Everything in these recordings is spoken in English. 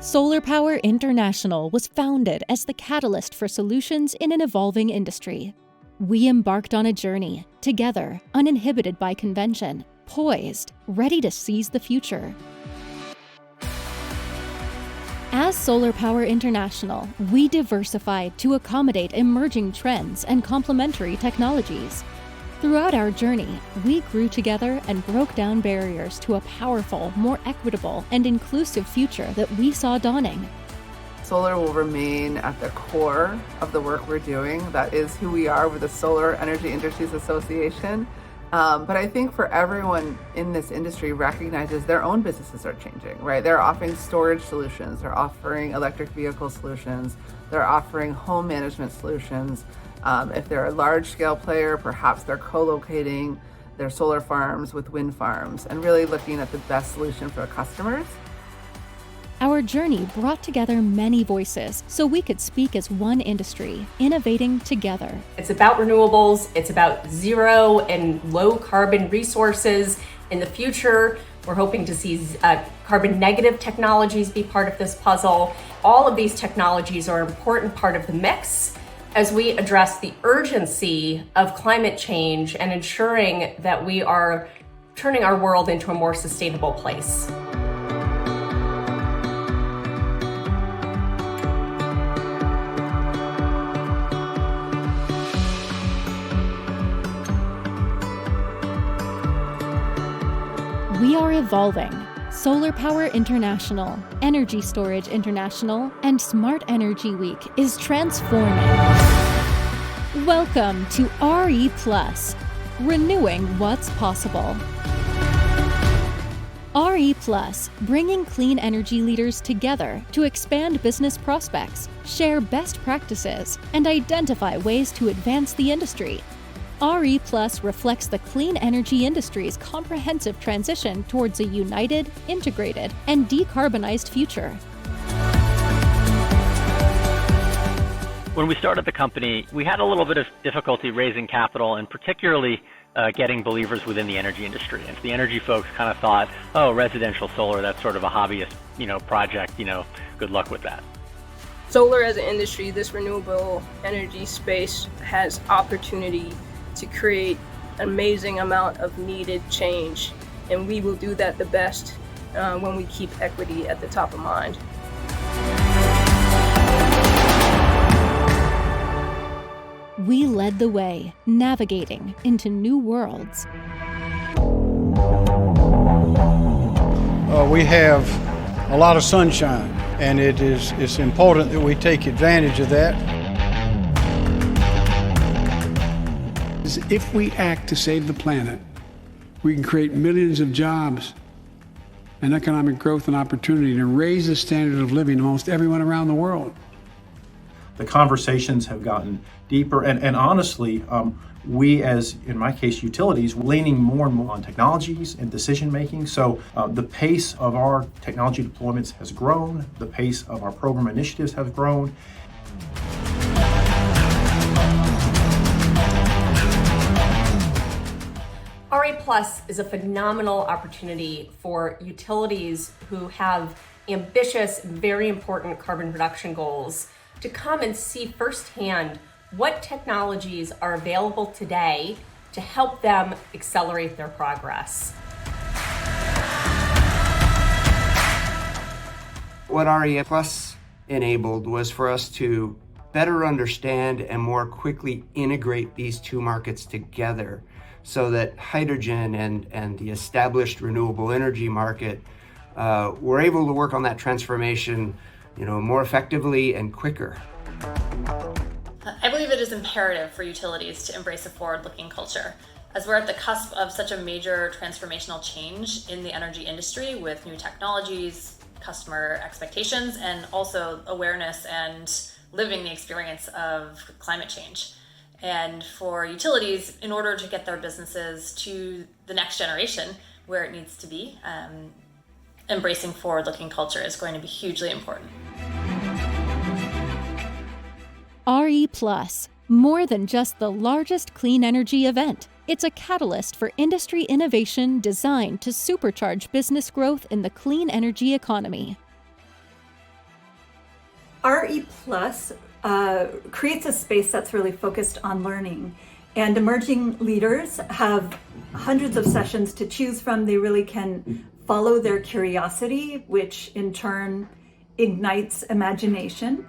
Solar Power International was founded as the catalyst for solutions in an evolving industry. We embarked on a journey, together, uninhibited by convention, poised, ready to seize the future. As Solar Power International, we diversified to accommodate emerging trends and complementary technologies. Throughout our journey, we grew together and broke down barriers to a powerful, more equitable, and inclusive future that we saw dawning. Solar will remain at the core of the work we're doing. That is who we are. We're the Solar Energy Industries Association. But I think for everyone in this industry recognizes their own businesses are changing, right? They're offering storage solutions, they're offering electric vehicle solutions, they're offering home management solutions. If they're a large-scale player, perhaps they're co-locating their solar farms with wind farms and really looking at the best solution for the customers. Our journey brought together many voices so we could speak as one industry, innovating together. It's about renewables, it's about zero and low carbon resources. In the future, we're hoping to see carbon negative technologies be part of this puzzle. All of these technologies are an important part of the mix as we address the urgency of climate change and ensuring that we are turning our world into a more sustainable place. We are evolving. Solar Power International, Energy Storage International, and Smart Energy Week is transforming. Welcome to RE+, renewing what's possible. RE+, bringing clean energy leaders together to expand business prospects, share best practices, and identify ways to advance the industry. RE+ reflects the clean energy industry's comprehensive transition towards a united, integrated, and decarbonized future. When we started the company, we had a little bit of difficulty raising capital and particularly getting believers within the energy industry. And the energy folks kind of thought, oh, residential solar, that's sort of a hobbyist, project, good luck with that. Solar as an industry, this renewable energy space has opportunity to create an amazing amount of needed change. And we will do that the best when we keep equity at the top of mind. We led the way, navigating into new worlds. We have a lot of sunshine, and it's important that we take advantage of that. If we act to save the planet, we can create millions of jobs and economic growth and opportunity to raise the standard of living of almost everyone around the world. The conversations have gotten deeper, and honestly, we as, in my case, utilities, leaning more and more on technologies and decision making. So the pace of our technology deployments has grown, the pace of our program initiatives have grown. RE+ is a phenomenal opportunity for utilities who have ambitious, very important carbon reduction goals to come and see firsthand what technologies are available today to help them accelerate their progress. What RE+ enabled was for us to better understand and more quickly integrate these two markets together, so that hydrogen and the established renewable energy market were able to work on that transformation, more effectively and quicker. I believe it is imperative for utilities to embrace a forward-looking culture, as we're at the cusp of such a major transformational change in the energy industry with new technologies, customer expectations, and also awareness and living the experience of climate change. And for utilities, in order to get their businesses to the next generation where it needs to be, embracing forward-looking culture is going to be hugely important. RE+, more than just the largest clean energy event. It's a catalyst for industry innovation designed to supercharge business growth in the clean energy economy. RE Plus creates a space that's really focused on learning. And emerging leaders have hundreds of sessions to choose from. They really can follow their curiosity, which in turn ignites imagination.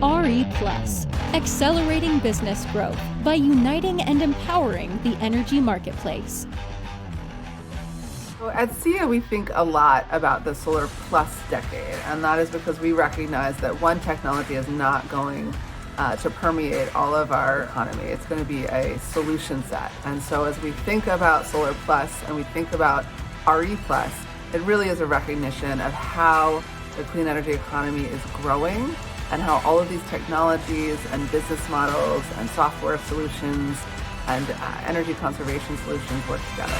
RE Plus, accelerating business growth by uniting and empowering the energy marketplace. So at SEIA, we think a lot about the Solar Plus decade, and that is because we recognize that one technology is not going to permeate all of our economy. It's going to be a solution set. And so as we think about Solar Plus and we think about RE Plus, it really is a recognition of how the clean energy economy is growing and how all of these technologies and business models and software solutions and energy conservation solutions work together.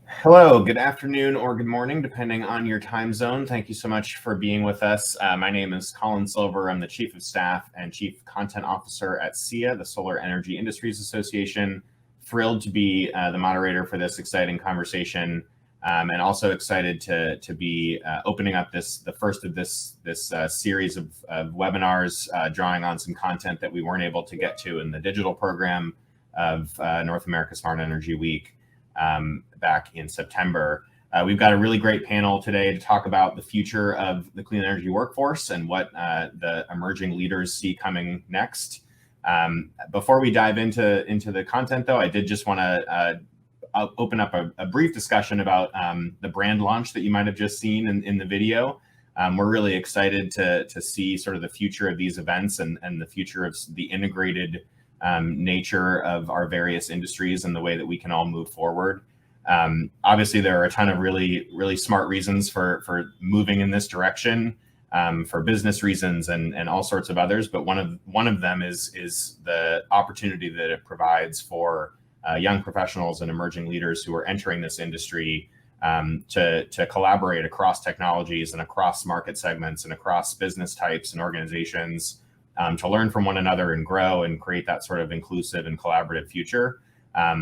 Hello, good afternoon or good morning, depending on your time zone. Thank you so much for being with us. My name is Colin Silver. I'm the Chief of Staff and Chief Content Officer at SEIA, the Solar Energy Industries Association. Thrilled to be the moderator for this exciting conversation, and also excited to be opening up the first of this series of webinars, drawing on some content that we weren't able to get to in the digital program of North America Smart Energy Week back in September. We've got a really great panel today to talk about the future of the clean energy workforce and what the emerging leaders see coming next. Before we dive into the content, though, I did just want to open up a brief discussion about the brand launch that you might have just seen in the video. We're really excited to see sort of the future of these events and the future of the integrated nature of our various industries and the way that we can all move forward. Obviously, there are a ton of really smart reasons for moving in this direction, for business reasons and all sorts of others. But one of them is the opportunity that it provides for young professionals and emerging leaders who are entering this industry to collaborate across technologies and across market segments and across business types and organizations, to learn from one another and grow and create that sort of inclusive and collaborative future.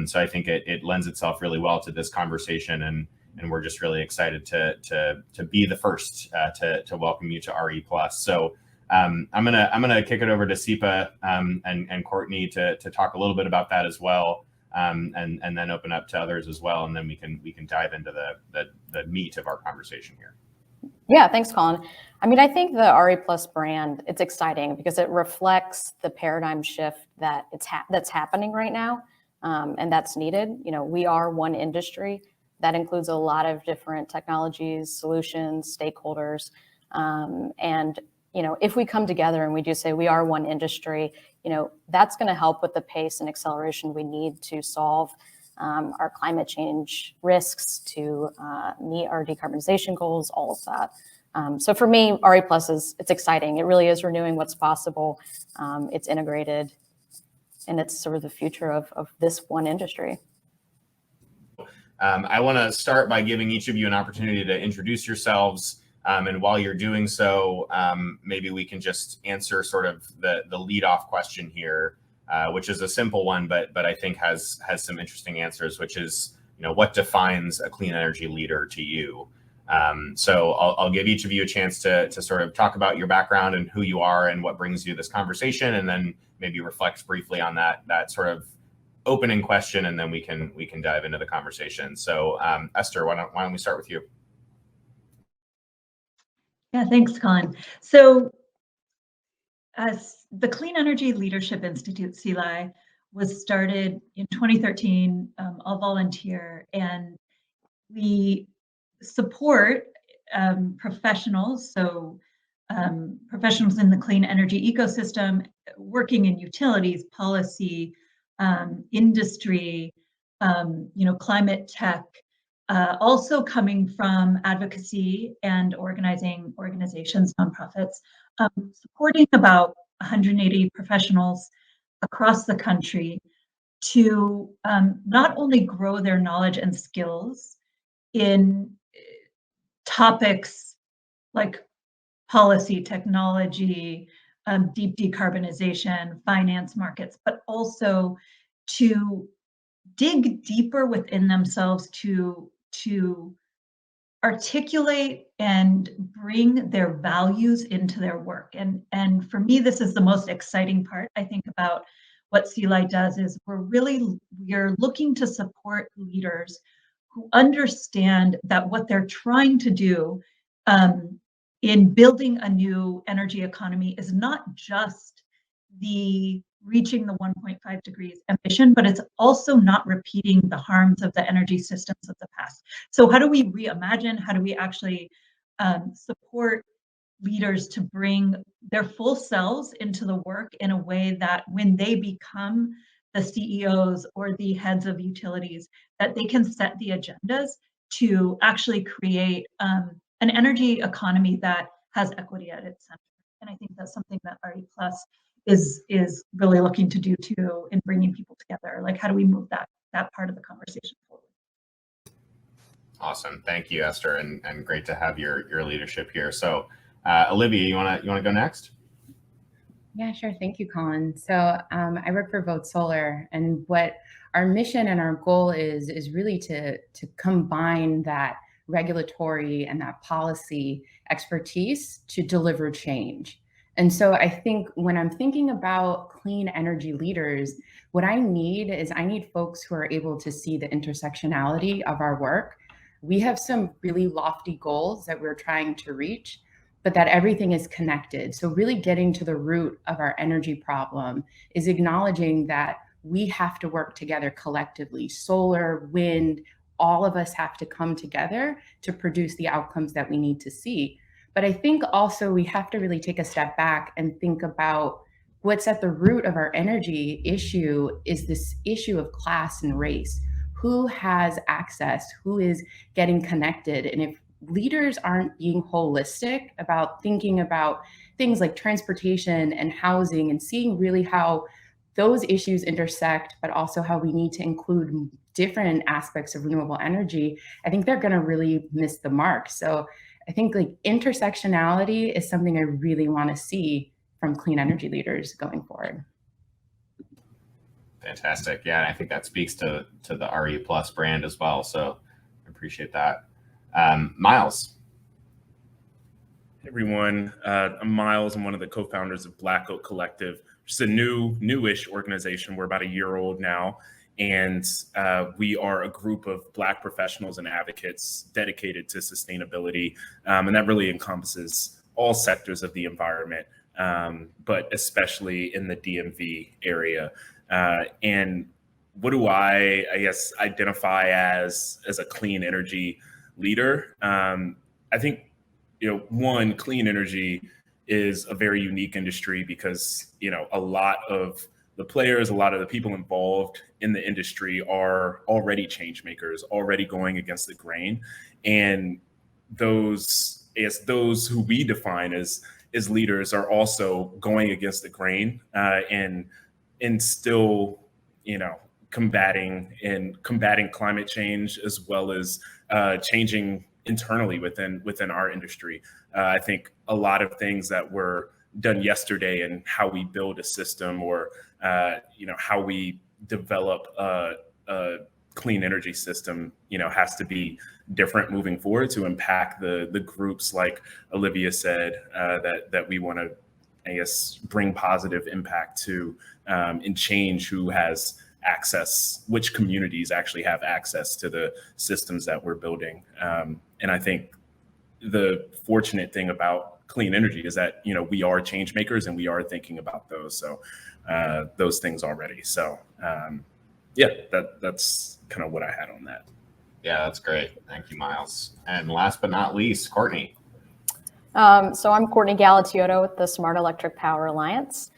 So I think it lends itself really well to this conversation, and we're just really excited to be the first to welcome you to RE Plus. So I'm gonna kick it over to Sipa and Courtney to talk a little bit about that as well, and then open up to others as well, and then we can dive into the meat of our conversation here. Yeah, thanks, Colin. I mean, I think the RE Plus brand, it's exciting because it reflects the paradigm shift that's happening right now, and that's needed. You know, we are one industry that includes a lot of different technologies, solutions, stakeholders, and you know, if we come together and we do say we are one industry, you know, that's going to help with the pace and acceleration we need to solve our climate change risks, to meet our decarbonization goals, all of that. So for me, RE Plus it's exciting. It really is renewing what's possible. It's integrated, and it's sort of the future of this one industry. I want to start by giving each of you an opportunity to introduce yourselves. And while you're doing so, maybe we can just answer sort of the lead-off question here, which is a simple one, but I think has some interesting answers, which is, you know, what defines a clean energy leader to you? So I'll give each of you a chance to sort of talk about your background and who you are and what brings you this conversation, and then maybe reflect briefly on that sort of opening question, and then we can dive into the conversation. So Esther, why don't we start with you? Yeah, thanks, Colin. So as the Clean Energy Leadership Institute, CELI, was started in 2013, all volunteer, and we support professionals, so professionals in the clean energy ecosystem, working in utilities, policy, industry, you know, climate tech, also coming from advocacy and organizing organizations, nonprofits, supporting about 180 professionals across the country to not only grow their knowledge and skills in topics like policy, technology, deep decarbonization, finance markets, but also to dig deeper within themselves to articulate and bring their values into their work. And for me, this is the most exciting part, I think, about what CLI does is we're looking to support leaders who understand that what they're trying to do in building a new energy economy is not just the reaching the 1.5 degrees ambition, but it's also not repeating the harms of the energy systems of the past. So how do we reimagine? How do we actually support leaders to bring their full selves into the work in a way that when they become the CEOs or the heads of utilities, that they can set the agendas to actually create an energy economy that has equity at its center. And I think that's something that RE Plus is really looking to do too in bringing people together. Like, how do we move that part of the conversation forward? Awesome, thank you, Esther, and great to have your leadership here. So, Olivia, you wanna go next? Yeah, sure. Thank you, Colin. So I work for Vote Solar, and what our mission and our goal is really to combine that regulatory and that policy expertise to deliver change. And so I think when I'm thinking about clean energy leaders, what I need folks who are able to see the intersectionality of our work. We have some really lofty goals that we're trying to reach, but that everything is connected. So really getting to the root of our energy problem is acknowledging that we have to work together collectively. Solar, wind, all of us have to come together to produce the outcomes that we need to see. But I think also we have to really take a step back and think about what's at the root of our energy issue is this issue of class and race. Who has access? Who is getting connected? And if leaders aren't being holistic about thinking about things like transportation and housing and seeing really how those issues intersect, but also how we need to include different aspects of renewable energy, I think they're going to really miss the mark. So I think like intersectionality is something I really want to see from clean energy leaders going forward. Fantastic. Yeah, I think that speaks to the RE Plus brand as well. So I appreciate that. Miles. Hey everyone, I'm Miles. I'm one of the co-founders of Black Oak Collective, which is a newish organization. We're about a year old now, and we are a group of Black professionals and advocates dedicated to sustainability, and that really encompasses all sectors of the environment, but especially in the DMV area. And what do I guess, identify as a clean energy leader? I think, one, clean energy is a very unique industry because, a lot of the players, a lot of the people involved in the industry are already change makers, already going against the grain. And those who we define as leaders are also going against the grain and still, combating climate change as well as changing internally within our industry. I think a lot of things that were done yesterday and how we build a system or how we develop a clean energy system has to be different moving forward to impact the groups like Olivia said that we want to, I guess, bring positive impact to and change who has access, which communities actually have access to the systems that we're building. And I think the fortunate thing about clean energy is that, we are change makers and we are thinking about those things already. So that's kind of what I had on that. Yeah, that's great. Thank you, Miles. And last but not least, Courtney. So I'm Courtney Galatioto with the Smart Electric Power Alliance.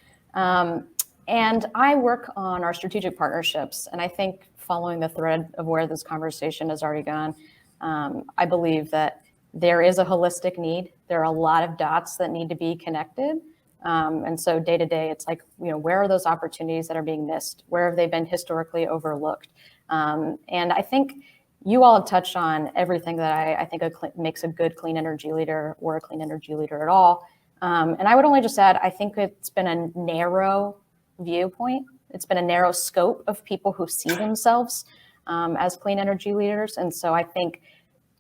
And I work on our strategic partnerships. And I think following the thread of where this conversation has already gone, I believe that there is a holistic need. There are a lot of dots that need to be connected. And so day to day, it's like, where are those opportunities that are being missed? Where have they been historically overlooked? And I think you all have touched on everything that I think makes a good clean energy leader or a clean energy leader at all. And I would only just add, I think it's been a narrow viewpoint. It's been a narrow scope of people who see themselves as clean energy leaders. And so I think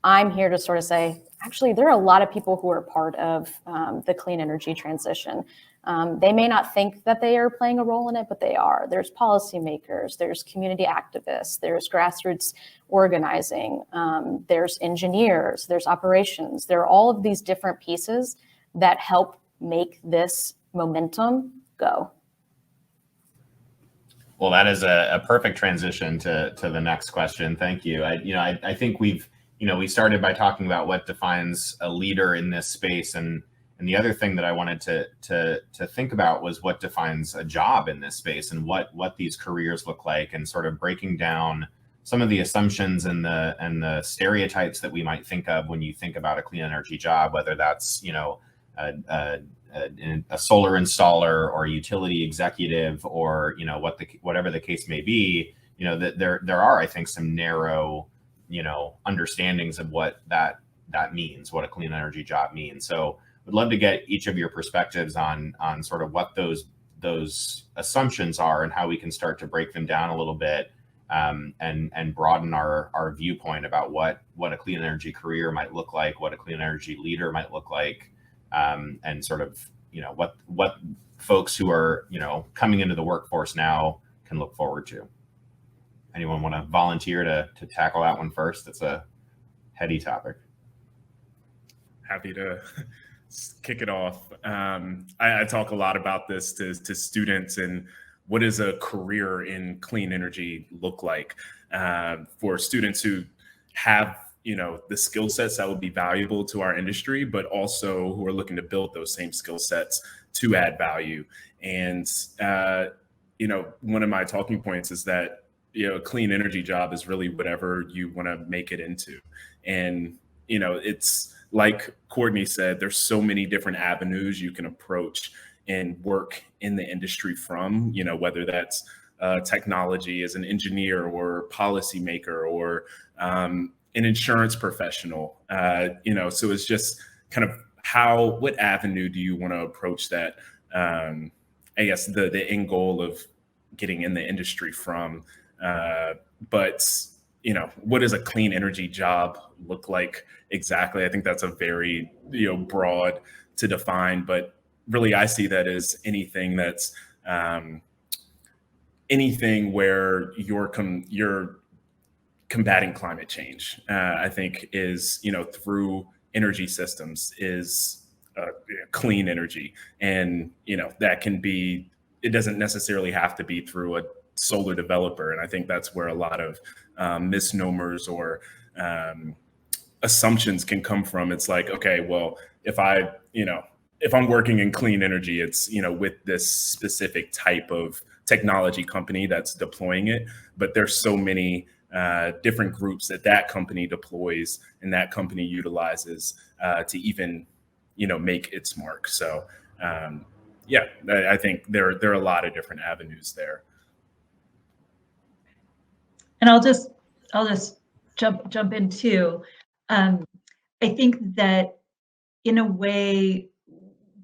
I'm here to sort of say, actually, there are a lot of people who are part of the clean energy transition. They may not think that they are playing a role in it, but they are. There's policymakers, there's community activists, there's grassroots organizing, there's engineers, there's operations. There are all of these different pieces that help make this momentum go. Well, that is a perfect transition to the next question. Thank you. I think we started by talking about what defines a leader in this space, and the other thing that I wanted to think about was what defines a job in this space, and what these careers look like, and sort of breaking down some of the assumptions and the stereotypes that we might think of when you think about a clean energy job, whether that's a solar installer or a utility executive, or whatever the case may be. That there are, I think, some narrow understandings of what that means, what a clean energy job means. So I'd love to get each of your perspectives on sort of what those assumptions are and how we can start to break them down a little bit, and broaden our viewpoint about what a clean energy career might look like, what a clean energy leader might look like, and sort of what folks who are coming into the workforce now can look forward to. Anyone want to volunteer to tackle that one first? It's a heady topic. Happy to kick it off. I talk a lot about this to students, and what does a career in clean energy look like for students who have the skill sets that would be valuable to our industry, but also who are looking to build those same skill sets to add value. And one of my talking points is that a clean energy job is really whatever you want to make it into. And it's like Courtney said, there's so many different avenues you can approach and work in the industry from, whether that's technology as an engineer or policymaker, or an insurance professional, so it's just kind of what avenue do you want to approach that? I guess the end goal of getting in the industry from, but what does a clean energy job look like exactly? I think that's a very, broad to define, but really I see that as anything that's, anything where you're combating climate change, I think is, through energy systems is clean energy. And, that can be, it doesn't necessarily have to be through a solar developer. And I think that's where a lot of misnomers or assumptions can come from. It's like, okay, well, if I'm working in clean energy, it's, with this specific type of technology company that's deploying it, but there's so many different groups that company deploys and that company utilizes to even, make its mark. So, I think there are a lot of different avenues there. And I'll just jump in too. I think that in a way,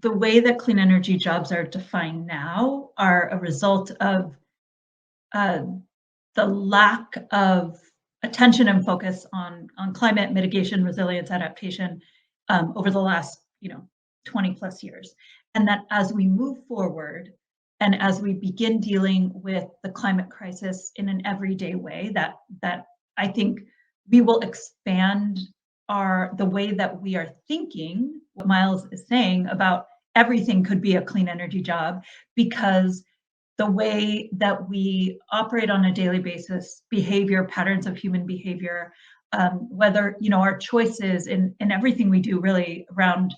the way that clean energy jobs are defined now are a result of the lack of attention and focus on climate mitigation, resilience, adaptation over the last 20 plus years. And that as we move forward and as we begin dealing with the climate crisis in an everyday way, that I think we will expand the way that we are thinking, what Miles is saying about everything could be a clean energy job, because the way that we operate on a daily basis, behavior, patterns of human behavior, whether, our choices in everything we do really around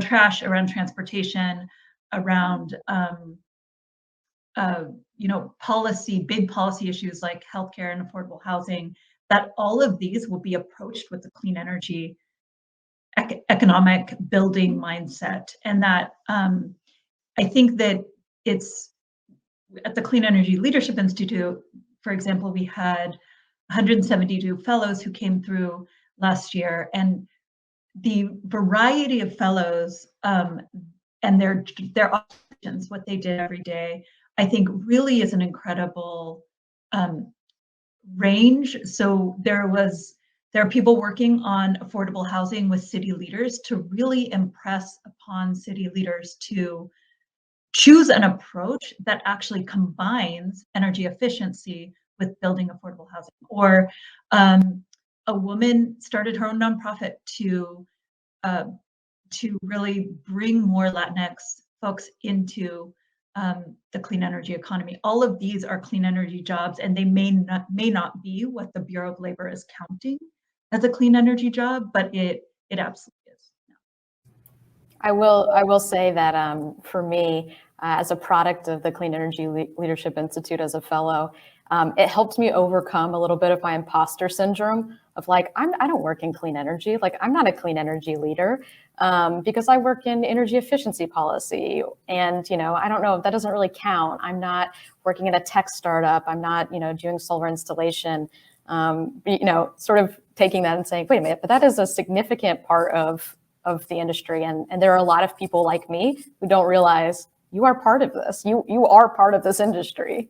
trash, around transportation, around, policy, big policy issues like healthcare and affordable housing, that all of these will be approached with the clean energy economic building mindset. And that I think that it's at the Clean Energy Leadership Institute, for example, we had 172 fellows who came through last year, and the variety of fellows and their options, what they did every day, I think really is an incredible range. So there are people working on affordable housing with city leaders to really impress upon city leaders to choose an approach that actually combines energy efficiency with building affordable housing. Or a woman started her own nonprofit to really bring more Latinx folks into the clean energy economy. All of these are clean energy jobs, and they may not be what the Bureau of Labor is counting as a clean energy job, but it absolutely is. I will say that for me, as a product of the Clean Energy Leadership Institute, as a fellow, it helped me overcome a little bit of my imposter syndrome of like, I don't work in clean energy. Like, I'm not a clean energy leader because I work in energy efficiency policy. And, I don't know, that doesn't really count. I'm not working at a tech startup. I'm not, doing solar installation. Sort of taking that and saying, wait a minute, but that is a significant part of the industry. And there are a lot of people like me who don't realize you are part of this. You are part of this industry.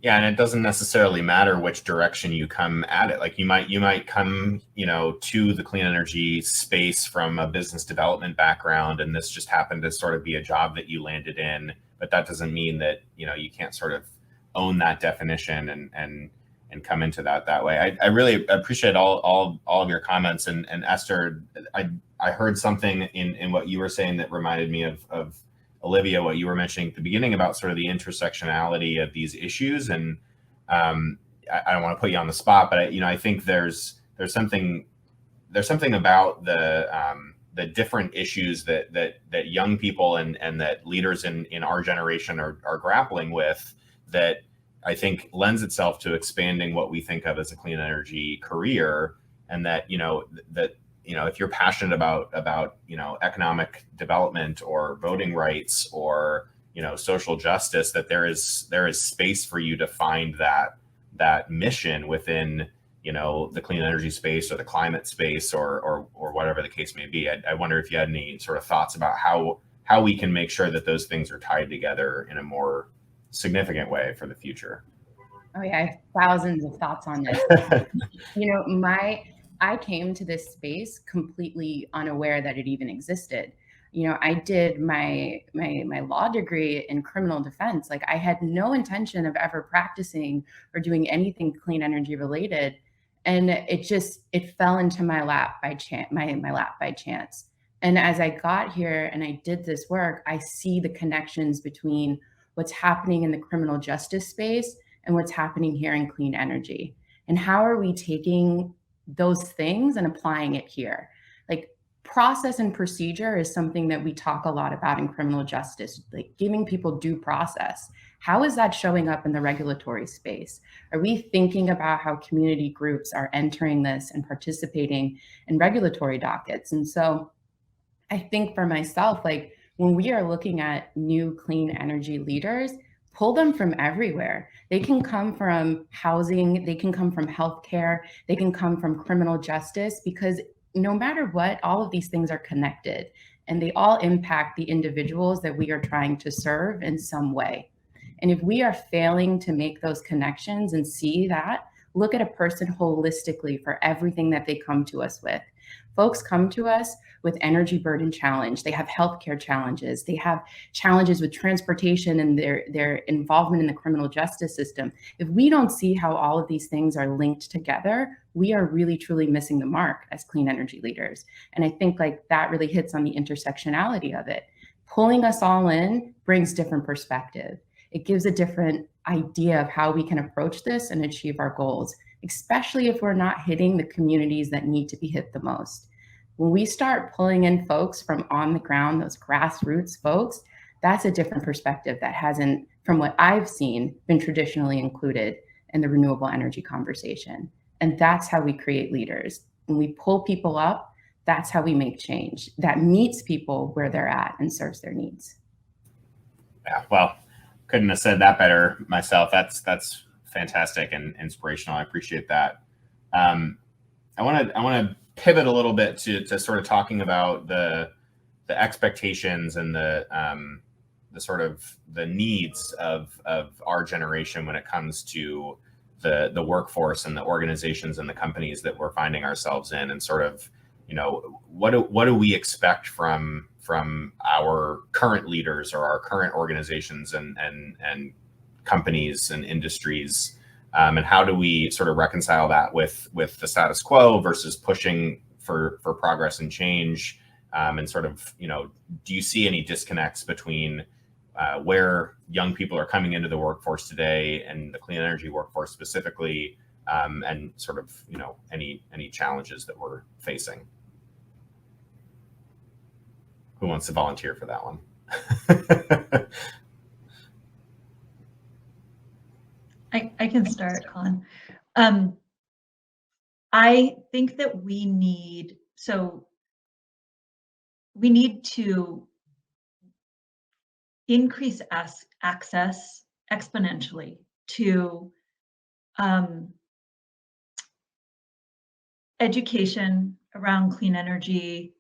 Yeah, and it doesn't necessarily matter which direction you come at it. Like you might come, to the clean energy space from a business development background, and this just happened to sort of be a job that you landed in. But that doesn't mean that, you can't sort of own that definition and come into that way. I really appreciate all of your comments. And Esther, I heard something in what you were saying that reminded me of Olivia, what you were mentioning at the beginning about sort of the intersectionality of these issues. And I don't want to put you on the spot, but I think there's something about the different issues that young people and that leaders in our generation are grappling with, that I think lends itself to expanding what we think of as a clean energy career. And that, if you're passionate about economic development or voting rights or social justice, that there is space for you to find that mission within the clean energy space or the climate space or whatever the case may be. I wonder if you had any sort of thoughts about how we can make sure that those things are tied together in a more significant way for the future. Oh yeah, I have thousands of thoughts on this. I came to this space completely unaware that it even existed. I did my law degree in criminal defense. Like, I had no intention of ever practicing or doing anything clean energy related. And it fell into my lap by chance. And as I got here and I did this work, I see the connections between what's happening in the criminal justice space and what's happening here in clean energy. And how are we taking those things and applying it here? Like, process and procedure is something that we talk a lot about in criminal justice, like giving people due process. How is that showing up in the regulatory space? Are we thinking about how community groups are entering this and participating in regulatory dockets? And so I think for myself, like, when we are looking at new clean energy leaders, pull them from everywhere. They can come from housing, they can come from healthcare, they can come from criminal justice, because no matter what, all of these things are connected and they all impact the individuals that we are trying to serve in some way. And if we are failing to make those connections and see that, look at a person holistically for everything that they come to us with. Folks come to us with energy burden challenge. They have healthcare challenges. They have challenges with transportation and their involvement in the criminal justice system. If we don't see how all of these things are linked together, we are really, truly missing the mark as clean energy leaders. And I think like that really hits on the intersectionality of it. Pulling us all in brings different perspective. It gives a different idea of how we can approach this and achieve our goals, especially if we're not hitting the communities that need to be hit the most. When we start pulling in folks from on the ground, those grassroots folks, that's a different perspective that hasn't, from what I've seen, been traditionally included in the renewable energy conversation. And that's how we create leaders. When we pull people up, that's how we make change that meets people where they're at and serves their needs. Yeah, well, couldn't have said that better myself. That's fantastic and inspirational. I appreciate that. I want to pivot a little bit to sort of talking about the expectations and the sort of the needs of our generation when it comes to the workforce and the organizations and the companies that we're finding ourselves in, and sort of, you know, what do we expect from our current leaders or our current organizations and companies and industries, and how do we sort of reconcile that with the status quo versus pushing for progress and change, and sort of, you know, do you see any disconnects between where young people are coming into the workforce today and the clean energy workforce specifically, and sort of, you know, any challenges that we're facing? Who wants to volunteer for that one? I can start, Colin. I think that we need to increase access exponentially to education around clean energy,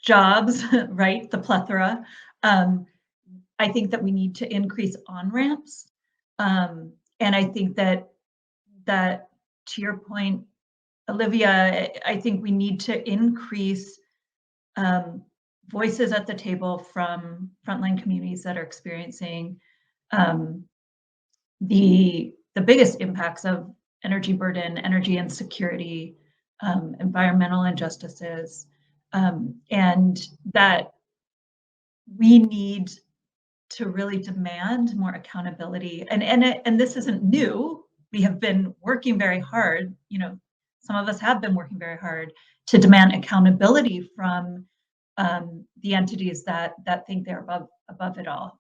jobs, right? The plethora. I think that we need to increase on-ramps. And I think that to your point, Olivia, I think we need to increase voices at the table from frontline communities that are experiencing the biggest impacts of energy burden, energy insecurity, environmental injustices, and that we need to really demand more accountability. And this isn't new. We have been working very hard. You know, some of us have been working very hard to demand accountability from the entities that think they're above it all.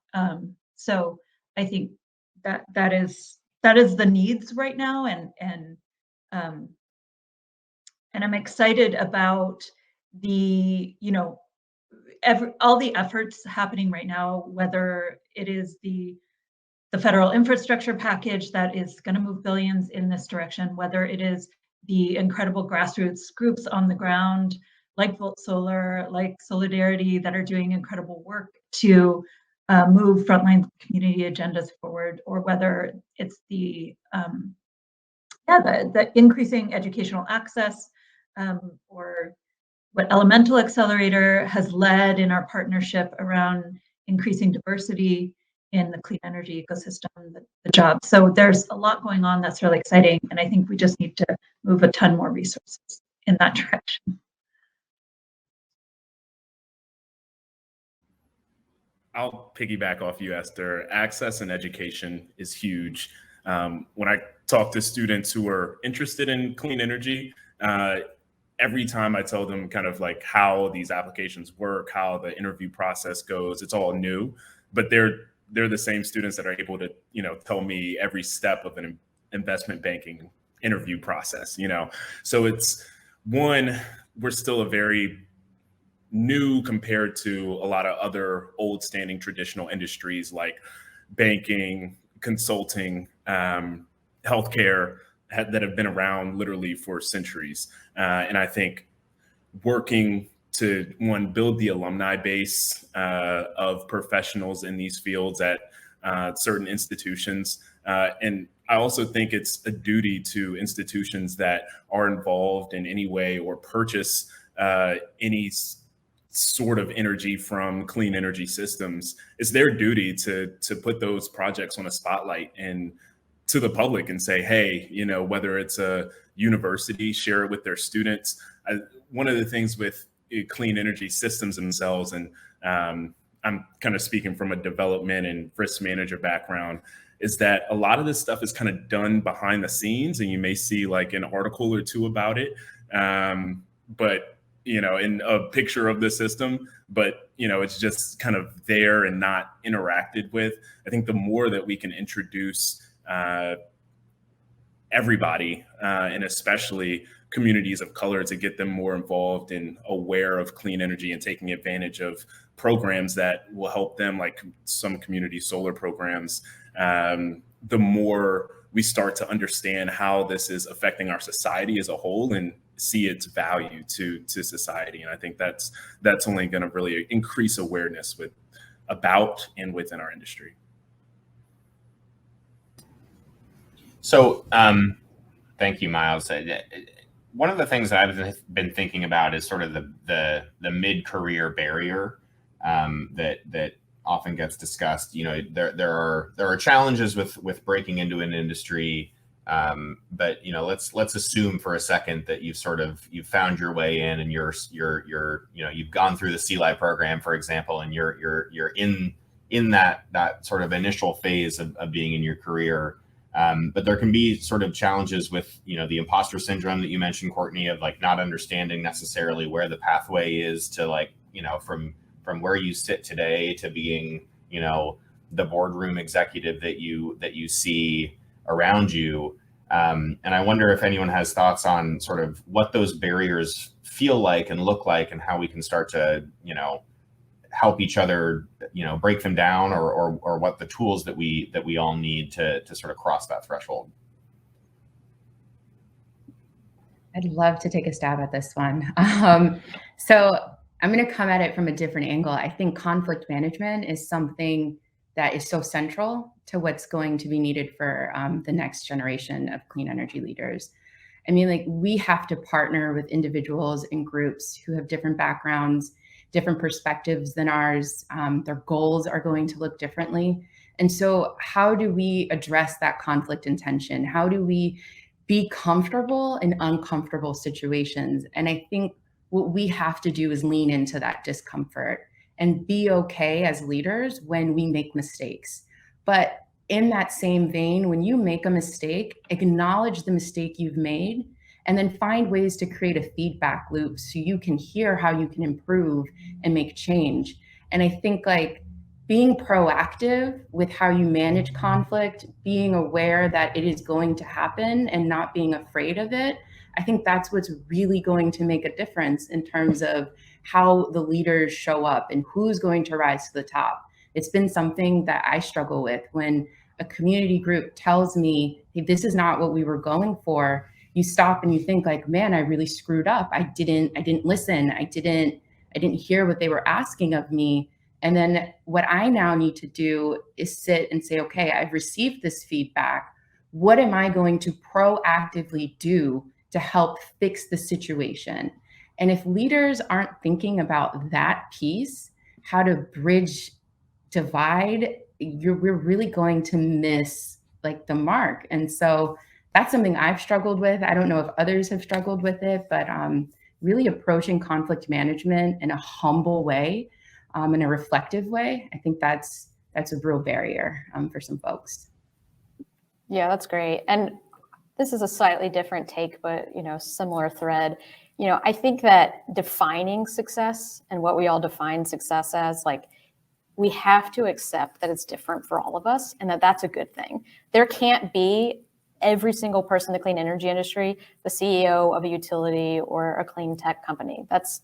So I think that is the needs right now, and I'm excited about all the efforts happening right now, whether it is the federal infrastructure package that is going to move billions in this direction, whether it is the incredible grassroots groups on the ground like Volt Solar, like Solidarity, that are doing incredible work to move frontline community agendas forward, or whether it's the increasing educational access, or what Elemental Accelerator has led in our partnership around increasing diversity in the clean energy ecosystem, the jobs. So there's a lot going on that's really exciting, and I think we just need to move a ton more resources in that direction. I'll piggyback off you, Esther. Access and education is huge. When I talk to students who are interested in clean energy, every time I tell them kind of like how these applications work, how the interview process goes, it's all new, but they're the same students that are able to, you know, tell me every step of an investment banking interview process, you know? So it's one, we're still a very new compared to a lot of other old standing traditional industries like banking, consulting, healthcare, that have been around literally for centuries. And I think working to, one, build the alumni base of professionals in these fields at certain institutions. And I also think it's a duty to institutions that are involved in any way or purchase any sort of energy from clean energy systems. It's their duty to put those projects on a spotlight and to the public and say, hey, you know, whether it's a university, share it with their students. One of the things with clean energy systems themselves, and I'm kind of speaking from a development and risk manager background, is that a lot of this stuff is kind of done behind the scenes, and you may see like an article or two about it, but you know, in a picture of the system, but you know, it's just kind of there and not interacted with. I think the more that we can introduce everybody, and especially communities of color, to get them more involved and aware of clean energy and taking advantage of programs that will help them, like some community solar programs. The more we start to understand how this is affecting our society as a whole and see its value to society. And I think that's only going to really increase awareness about and within our industry. So thank you, Miles. One of the things that I've been thinking about is sort of the mid-career barrier that often gets discussed. You know, there are challenges with breaking into an industry, but you know, let's assume for a second that you've found your way in, and you're you've gone through the CLI program, for example, and you're in that sort of initial phase of being in your career. But there can be sort of challenges with, you know, the imposter syndrome that you mentioned, Courtney, of like not understanding necessarily where the pathway is to, like, you know, from where you sit today to being, you know, the boardroom executive that you see around you. And I wonder if anyone has thoughts on sort of what those barriers feel like and look like, and how we can start to, you know, help each other, you know, break them down, or what the tools that we all need to sort of cross that threshold. I'd love to take a stab at this one. So I'm going to come at it from a different angle. I think conflict management is something that is so central to what's going to be needed for the next generation of clean energy leaders. I mean, like, we have to partner with individuals and groups who have different backgrounds, different perspectives than ours. Their goals are going to look differently. And so how do we address that conflict and tension? How do we be comfortable in uncomfortable situations? And I think what we have to do is lean into that discomfort and be okay as leaders when we make mistakes. But in that same vein, when you make a mistake, acknowledge the mistake you've made, and then find ways to create a feedback loop so you can hear how you can improve and make change. And I think, like, being proactive with how you manage conflict, being aware that it is going to happen and not being afraid of it, I think that's what's really going to make a difference in terms of how the leaders show up and who's going to rise to the top. It's been something that I struggle with when a community group tells me, hey, this is not what we were going for. You stop and you think, like, man, I really screwed up. I didn't listen. I didn't hear what they were asking of me. And then what I now need to do is sit and say, okay, I've received this feedback. What am I going to proactively do to help fix the situation? And if leaders aren't thinking about that piece, how to bridge divide, we're really going to miss, like, the mark. And so that's something I've struggled with. I don't know if others have struggled with it, but really approaching conflict management in a humble way, in a reflective way, I think that's a real barrier for some folks. Yeah, that's great. And this is a slightly different take, but, you know, similar thread. You know, I think that defining success and what we all define success as, like, we have to accept that it's different for all of us, and that that's a good thing. There can't be every single person in the clean energy industry the CEO of a utility or a clean tech company. That's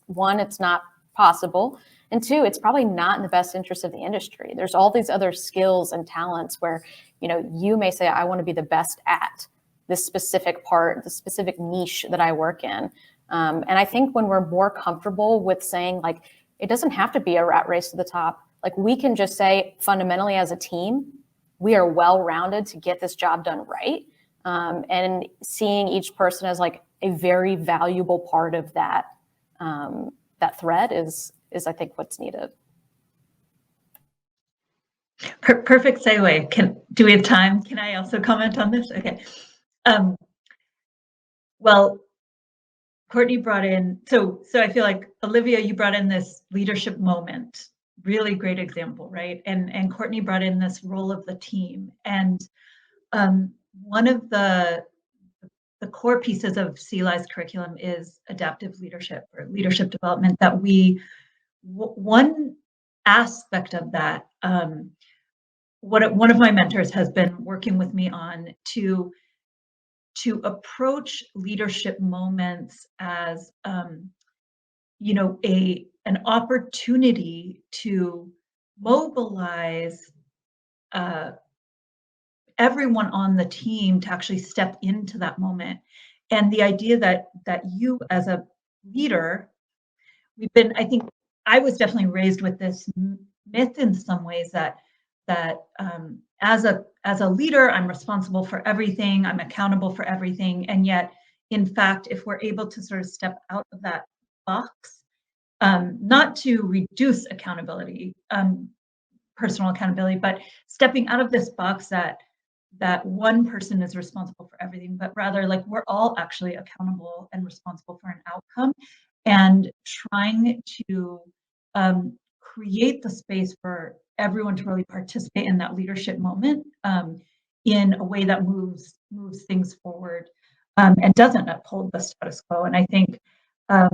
one, it's not possible. And two, it's probably not in the best interest of the industry. There's all these other skills and talents where, you know, you may say, I want to be the best at this specific part, the specific niche that I work in. And I think when we're more comfortable with saying, like, it doesn't have to be a rat race to the top. Like, we can just say, fundamentally, as a team, we are well-rounded to get this job done right. And seeing each person as, like, a very valuable part of that that thread is I think what's needed. Perfect segue. Do we have time? Can I also comment on this? Okay. Well, Courtney brought in, so I feel like, Olivia, you brought in this leadership moment, really great example, right? And Courtney brought in this role of the team. And one of the core pieces of CLI's curriculum is adaptive leadership, or leadership development, that one aspect of that, one of my mentors has been working with me on to to approach leadership moments as you know, an opportunity to mobilize everyone on the team to actually step into that moment. And the idea that you as a leader, I think I was definitely raised with this myth in some ways that as a leader, I'm responsible for everything, I'm accountable for everything. And yet, in fact, if we're able to sort of step out of that box, not to reduce accountability, personal accountability, but stepping out of this box that one person is responsible for everything, but rather like we're all actually accountable and responsible for an outcome, and trying to create the space for everyone to really participate in that leadership moment in a way that moves things forward and doesn't uphold the status quo. And I think I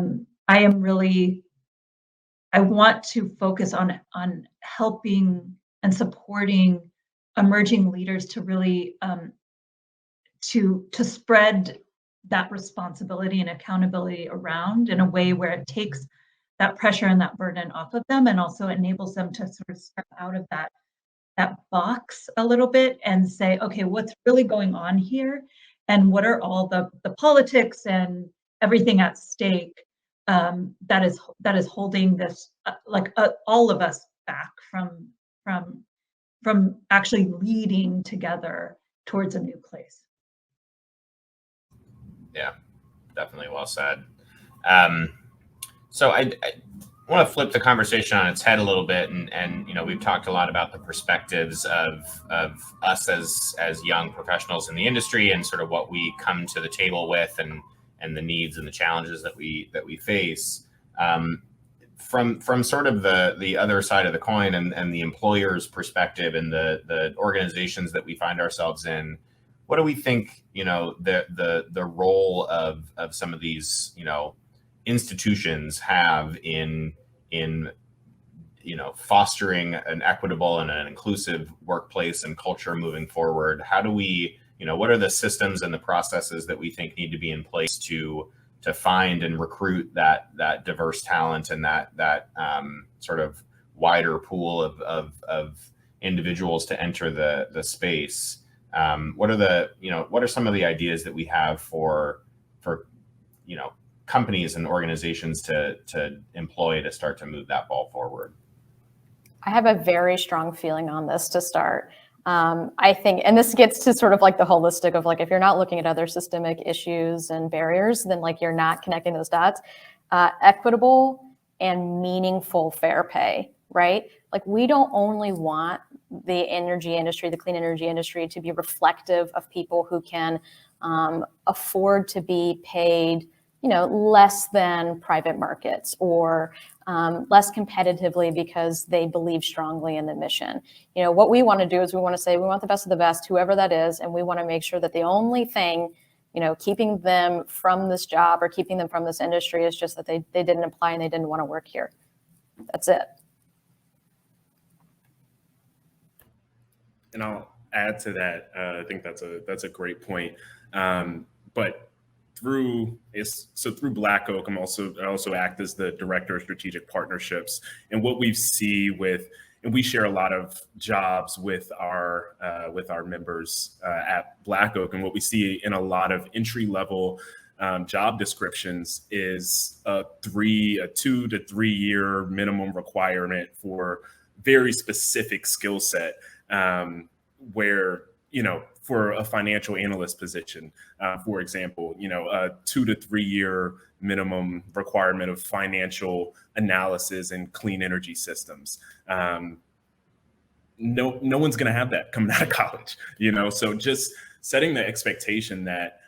want to focus on helping and supporting emerging leaders to really to spread that responsibility and accountability around in a way where it takes that pressure and that burden off of them, and also enables them to sort of step out of that box a little bit and say, okay, what's really going on here, and what are all the politics and everything at stake that is holding this all of us back from actually leading together towards a new place. Yeah, definitely well said. So I want to flip the conversation on its head a little bit, and you know, we've talked a lot about the perspectives of us as young professionals in the industry, and sort of what we come to the table with, and the needs and the challenges that we face. From sort of the other side of the coin, and the employer's perspective, and the organizations that we find ourselves in, what do we think, you know, the role of some of these, you know, institutions have in you know, fostering an equitable and an inclusive workplace and culture moving forward? How do we, you know, what are the systems and the processes that we think need to be in place to find and recruit that diverse talent and that sort of wider pool of individuals to enter the space? What are some of the ideas that we have for you know, companies and organizations to employ to start to move that ball forward? I have a very strong feeling on this to start. I think, and this gets to sort of like the holistic of like, if you're not looking at other systemic issues and barriers, then like you're not connecting those dots. Equitable and meaningful fair pay, right? Like, we don't only want the energy industry, the clean energy industry, to be reflective of people who can afford to be paid, you know, less than private markets, or less competitively because they believe strongly in the mission. You know, what we want to do is we want to say we want the best of the best, whoever that is, and we want to make sure that the only thing, you know, keeping them from this job or keeping them from this industry is just that they didn't apply and they didn't want to work here. That's it. And I'll add to that. I think that's a great point. But through Black Oak, I also act as the director of strategic partnerships. And what we see and we share a lot of jobs with our members at Black Oak, and what we see in a lot of entry level job descriptions is a 2 to 3 year minimum requirement for very specific skill set, where, you know, for a financial analyst position, for example, you know, a 2 to 3 year minimum requirement of financial analysis and clean energy systems. No one's going to have that coming out of college, you know? So just setting the expectation that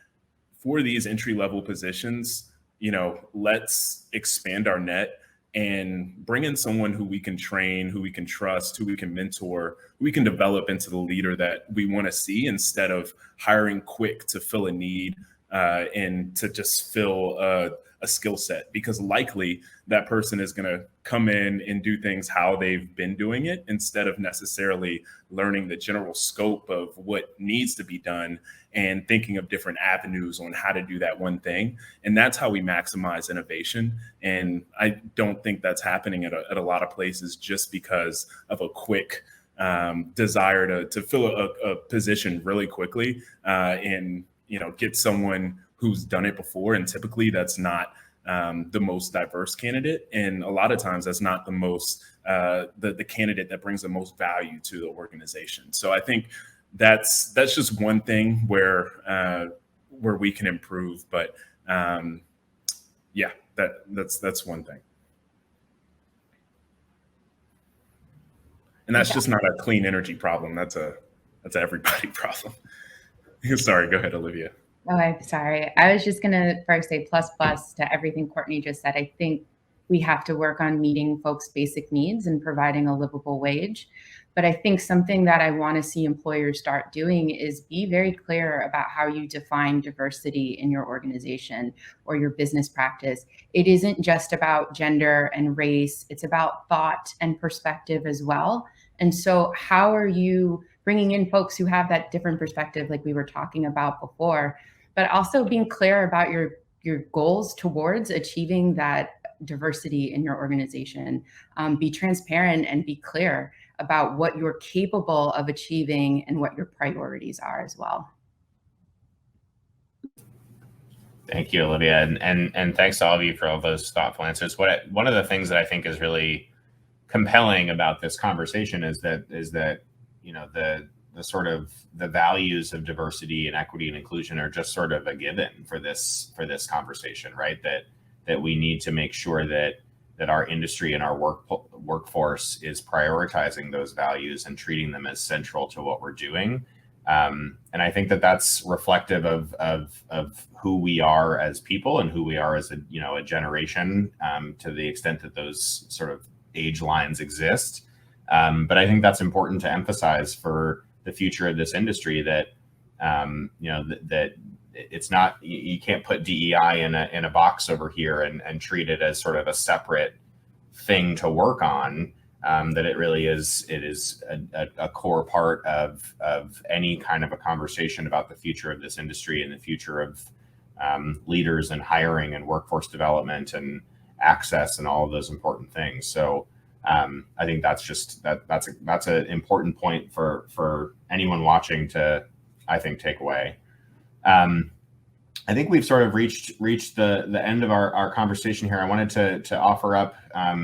for these entry level positions, you know, let's expand our net and bring in someone who we can train, who we can trust, who we can mentor, who we can develop into the leader that we want to see, instead of hiring quick to fill a need and to just fill a skill set, because likely that person is going to come in and do things how they've been doing it instead of necessarily learning the general scope of what needs to be done and thinking of different avenues on how to do that one thing. And that's how we maximize innovation. And I don't think that's happening at a lot of places just because of a quick desire to fill a position really quickly and get someone who's done it before. And typically that's not the most diverse candidate, and a lot of times that's not the most the candidate that brings the most value to the organization. So I think that's just one thing where we can improve. But yeah, that's one thing. And that's just not a clean energy problem. That's a everybody problem. Sorry, go ahead, Olivia. Oh, I'm sorry. I was just going to first say plus to everything Courtney just said. I think we have to work on meeting folks' basic needs and providing a livable wage. But I think something that I want to see employers start doing is be very clear about how you define diversity in your organization or your business practice. It isn't just about gender and race. It's about thought and perspective as well. And so how are you bringing in folks who have that different perspective, like we were talking about before, but also being clear about your goals towards achieving that diversity in your organization. Be transparent and be clear about what you're capable of achieving and what your priorities are as well. Thank you, Olivia, and thanks to all of you for all those thoughtful answers. One of the things that I think is really compelling about this conversation is that the sort of the values of diversity and equity and inclusion are just sort of a given for this conversation, right? That we need to make sure that our industry and our workforce is prioritizing those values and treating them as central to what we're doing. And I think that that's reflective of who we are as people and who we are as a generation, to the extent that those sort of age lines exist. But I think that's important to emphasize for the future of this industry, that that it's not, you can't put DEI in a box over here and treat it as sort of a separate thing to work on. That it really is, a core part of any kind of a conversation about the future of this industry and the future of leaders and hiring and workforce development and access and all of those important things. So I think that's an important point for anyone watching to, I think, take away. I think we've sort of reached the end of our conversation here. I wanted to offer up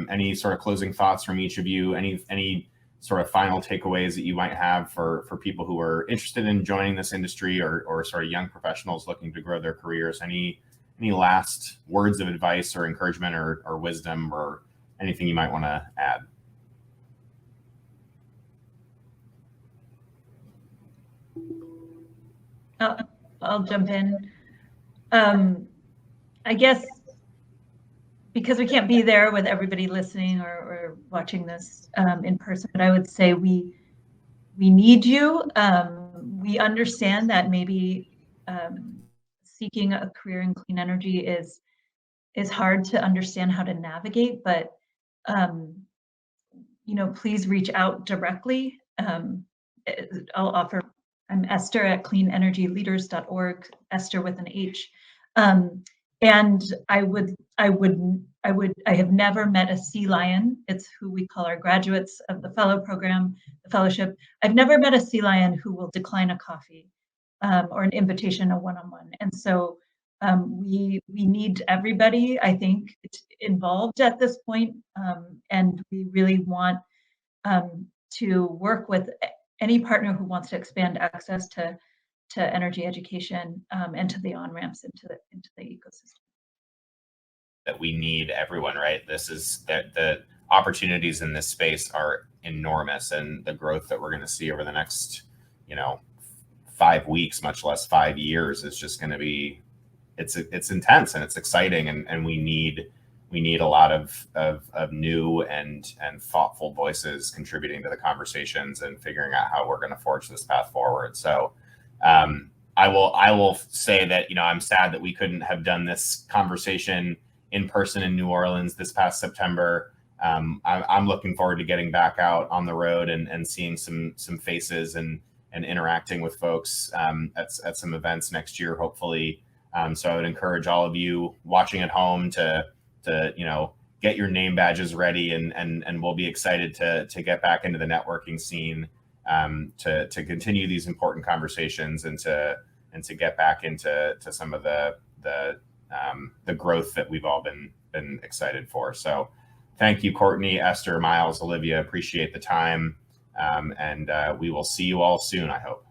any sort of closing thoughts from each of you, any sort of final takeaways that you might have for people who are interested in joining this industry or sort of young professionals looking to grow their careers. Any last words of advice or encouragement or wisdom or anything you might want to add? I'll jump in. I guess because we can't be there with everybody listening or watching this in person, but I would say we need you. We understand that maybe seeking a career in clean energy is hard to understand how to navigate, but please reach out directly. I'll offer. I'm Esther at cleanenergyleaders.org, Esther with an H. And I have never met a sea lion. It's who we call our graduates of the fellow program, the fellowship. I've never met a sea lion who will decline a coffee or an invitation, a one-on-one. And so we need everybody, I think, involved at this point. And we really want to work with any partner who wants to expand access to energy education and to the on-ramps into the ecosystem. That we need everyone, right? This is that the opportunities in this space are enormous, and the growth that we're going to see over the next, 5 weeks, much less 5 years, is just going to be, it's intense and it's exciting, and we need a lot of new and thoughtful voices contributing to the conversations and figuring out how we're going to forge this path forward. So I will say that, I'm sad that we couldn't have done this conversation in person in New Orleans this past September. I'm looking forward to getting back out on the road and seeing some faces and interacting with folks at some events next year, hopefully. So I would encourage all of you watching at home to get your name badges ready, and we'll be excited to get back into the networking scene, to continue these important conversations and to get back into some of the growth that we've all been excited for. So thank you, Courtney, Esther, Miles, Olivia. Appreciate the time. And we will see you all soon, I hope.